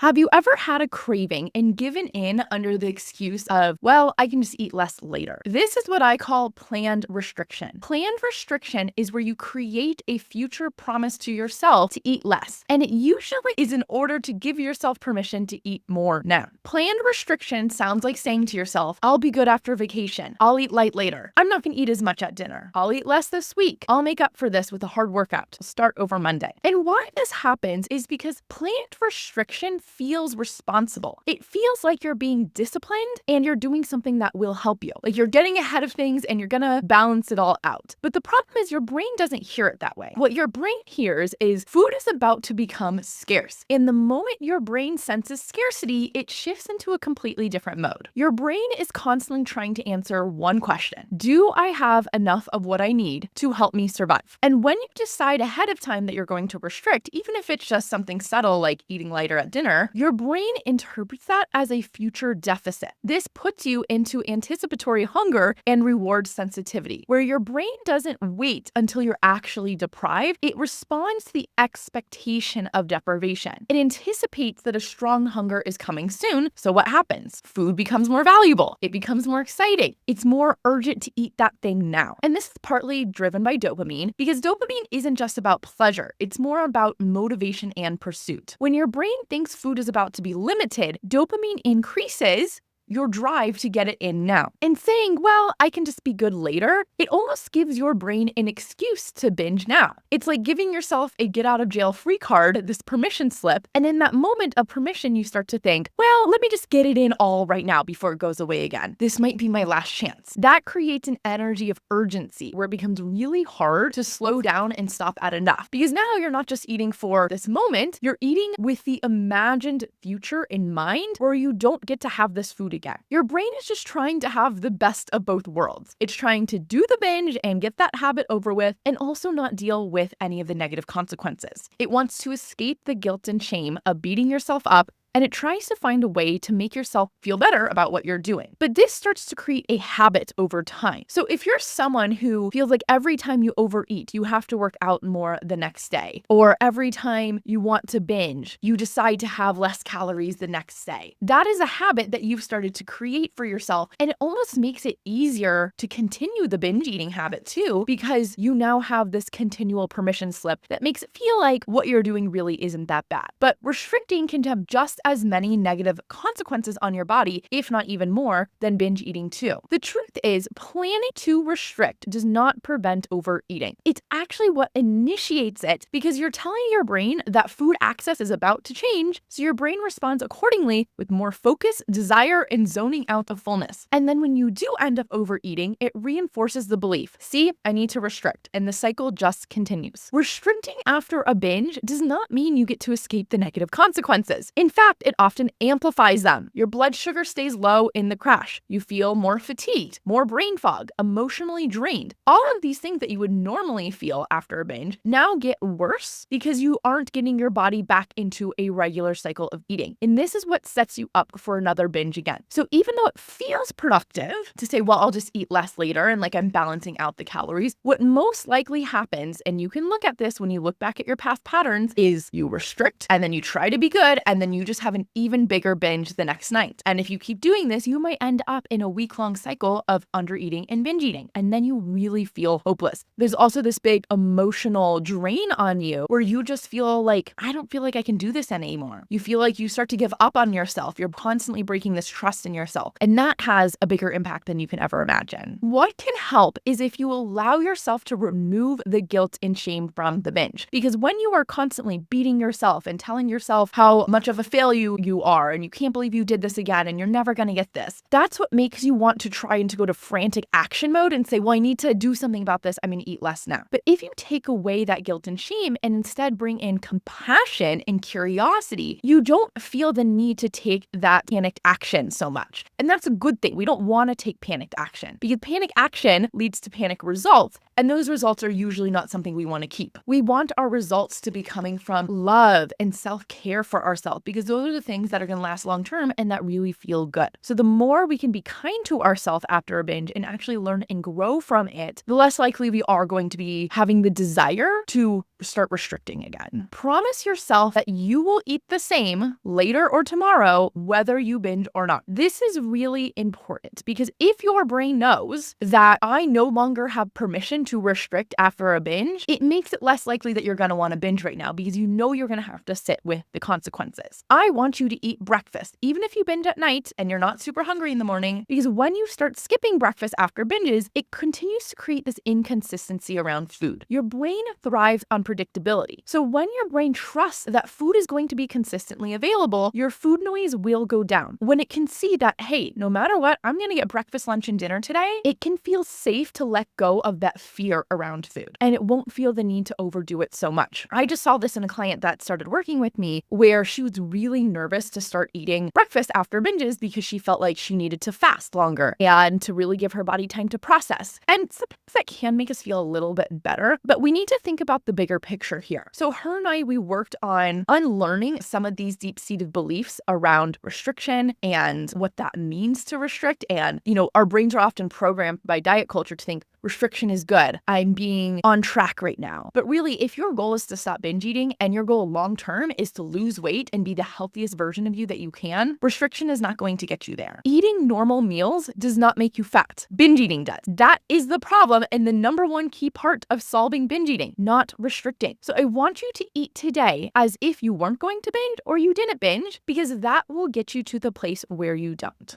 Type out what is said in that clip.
Have you ever had a craving and given in under the excuse of, well, I can just eat less later? This is what I call planned restriction. Planned restriction is where you create a future promise to yourself to eat less. And it usually is in order to give yourself permission to eat more now. Planned restriction sounds like saying to yourself, I'll be good after vacation. I'll eat light later. I'm not going to eat as much at dinner. I'll eat less this week. I'll make up for this with a hard workout. I'll start over Monday. And why this happens is because planned restriction feels responsible. It feels like you're being disciplined and you're doing something that will help you. Like you're getting ahead of things and you're gonna balance it all out. But the problem is your brain doesn't hear it that way. What your brain hears is food is about to become scarce. In the moment your brain senses scarcity, it shifts into a completely different mode. Your brain is constantly trying to answer one question. Do I have enough of what I need to help me survive? And when you decide ahead of time that you're going to restrict, even if it's just something subtle like eating lighter at dinner, your brain interprets that as a future deficit. This puts you into anticipatory hunger and reward sensitivity, where your brain doesn't wait until you're actually deprived. It responds to the expectation of deprivation. It anticipates that a strong hunger is coming soon. So what happens? Food becomes more valuable. It becomes more exciting. It's more urgent to eat that thing now. And this is partly driven by dopamine because dopamine isn't just about pleasure. It's more about motivation and pursuit. When your brain thinks food is about to be limited, dopamine increases your drive to get it in now. And saying, well, I can just be good later, it almost gives your brain an excuse to binge now. It's like giving yourself a get out of jail free card, this permission slip. And in that moment of permission, you start to think, well, let me just get it in all right now before it goes away again. This might be my last chance. That creates an energy of urgency where it becomes really hard to slow down and stop at enough. Because now you're not just eating for this moment, you're eating with the imagined future in mind where you don't get to have this food again. Your brain is just trying to have the best of both worlds. It's trying to do the binge and get that habit over with and also not deal with any of the negative consequences. It wants to escape the guilt and shame of beating yourself up, and it tries to find a way to make yourself feel better about what you're doing. But this starts to create a habit over time. So if you're someone who feels like every time you overeat, you have to work out more the next day, or every time you want to binge, you decide to have less calories the next day, that is a habit that you've started to create for yourself. And it almost makes it easier to continue the binge eating habit too, because you now have this continual permission slip that makes it feel like what you're doing really isn't that bad. But restricting can have just as many negative consequences on your body, if not even more, than binge eating too. The truth is, planning to restrict does not prevent overeating. It's actually what initiates it because you're telling your brain that food access is about to change, so your brain responds accordingly with more focus, desire, and zoning out of fullness. And then when you do end up overeating, it reinforces the belief, see, I need to restrict, and the cycle just continues. Restricting after a binge does not mean you get to escape the negative consequences. In fact, it often amplifies them. Your blood sugar stays low in the crash. You feel more fatigued, more brain fog, emotionally drained. All of these things that you would normally feel after a binge now get worse because you aren't getting your body back into a regular cycle of eating. And this is what sets you up for another binge again. So even though it feels productive to say, well, I'll just eat less later and like I'm balancing out the calories, what most likely happens, and you can look at this when you look back at your past patterns, is you restrict and then you try to be good and then you just have an even bigger binge the next night. And if you keep doing this, you might end up in a week-long cycle of undereating and binge eating. And then you really feel hopeless. There's also this big emotional drain on you where you just feel like, I don't feel like I can do this anymore. You feel like you start to give up on yourself. You're constantly breaking this trust in yourself. And that has a bigger impact than you can ever imagine. What can help is if you allow yourself to remove the guilt and shame from the binge. Because when you are constantly beating yourself and telling yourself how much of a failure you are and you can't believe you did this again and you're never going to get this, that's what makes you want to try and to go to frantic action mode and say, well, I need to do something about this. I'm going to eat less now. But if you take away that guilt and shame and instead bring in compassion and curiosity, you don't feel the need to take that panicked action so much. And that's a good thing. We don't want to take panicked action because panic action leads to panic results. And those results are usually not something we want to keep. We want our results to be coming from love and self-care for ourselves, because those are the things that are going to last long term and that really feel good. So the more we can be kind to ourselves after a binge and actually learn and grow from it, the less likely we are going to be having the desire to start restricting again. Promise yourself that you will eat the same later or tomorrow, whether you binge or not. This is really important, because if your brain knows that I no longer have permission to restrict after a binge, it makes it less likely that you're going to want to binge right now, because you know you're going to have to sit with the consequences. I want you to eat breakfast, even if you binge at night and you're not super hungry in the morning, because when you start skipping breakfast after binges, it continues to create this inconsistency around food. Your brain thrives on predictability. So when your brain trusts that food is going to be consistently available, your food noise will go down. When it can see that, hey, no matter what, I'm going to get breakfast, lunch, and dinner today, it can feel safe to let go of that fear around food, and it won't feel the need to overdo it so much. I just saw this in a client that started working with me, where she was really nervous to start eating breakfast after binges because she felt like she needed to fast longer and to really give her body time to process. And sometimes that can make us feel a little bit better, but we need to think about the bigger picture here. So her and I, we worked on unlearning some of these deep-seated beliefs around restriction and what that means to restrict. And, our brains are often programmed by diet culture to think restriction is good. I'm being on track right now. But really, if your goal is to stop binge eating and your goal long-term is to lose weight and be the healthiest version of you that you can, restriction is not going to get you there. Eating normal meals does not make you fat. Binge eating does. That is the problem and the number one key part of solving binge eating, not restricting. So I want you to eat today as if you weren't going to binge or you didn't binge, because that will get you to the place where you don't.